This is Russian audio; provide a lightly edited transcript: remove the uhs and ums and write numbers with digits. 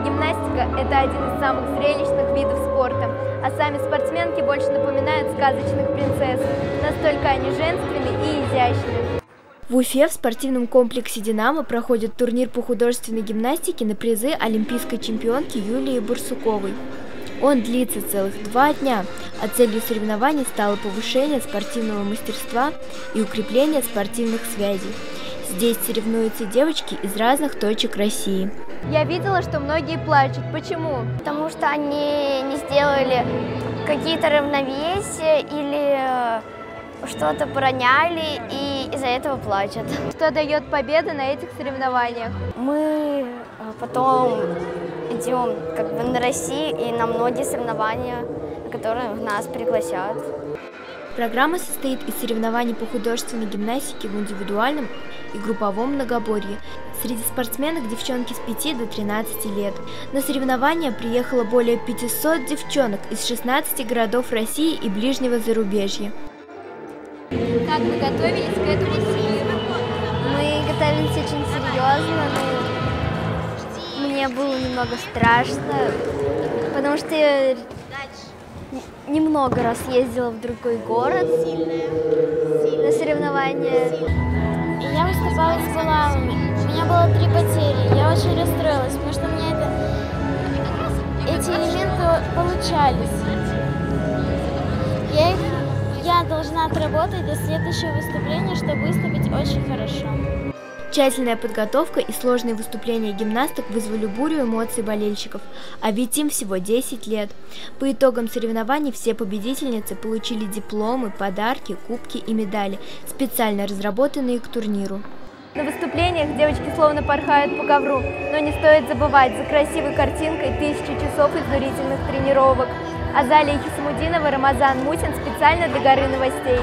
гимнастика – это один из самых зрелищных видов спорта, а сами спортсменки больше напоминают сказочных принцесс. Настолько они женственны и изящны. В Уфе в спортивном комплексе «Динамо» проходит турнир по художественной гимнастике на призы олимпийской чемпионки Юлии Барсуковой. Он длится целых 2 дня, а целью соревнований стало повышение спортивного мастерства и укрепление спортивных связей. Здесь соревнуются девочки из разных точек России. Я видела, что многие плачут. Почему? Потому что они не сделали какие-то равновесия или что-то проняли и из-за этого плачут. Что дает победа на этих соревнованиях? Мы потом идем на Россию и на многие соревнования, на которые нас пригласят. Программа состоит из соревнований по художественной гимнастике в индивидуальном и групповом многоборье. Среди спортсменок девчонки с 5 до 13 лет. На соревнования приехало более 500 девчонок из 16 городов России и ближнего зарубежья. Как вы готовились к этому турниру? Мы готовились очень серьезно, но мне было немного страшно, потому что я немного раз ездила в другой город на соревнования. Я выступала с булавами. У меня было 3 потери. Я очень расстроилась, потому что у меня эти элементы получались. Я должна отработать до следующего выступления, чтобы выступить очень хорошо. Тщательная подготовка и сложные выступления гимнасток вызвали бурю эмоций болельщиков, а ведь им всего 10 лет. По итогам соревнований все победительницы получили дипломы, подарки, кубки и медали, специально разработанные к турниру. На выступлениях девочки словно порхают по ковру, но не стоит забывать, за красивой картинкой 1000 часов изнурительных тренировок. Азалия Хисмудинова, Рамазан Мусин специально для «Горы новостей».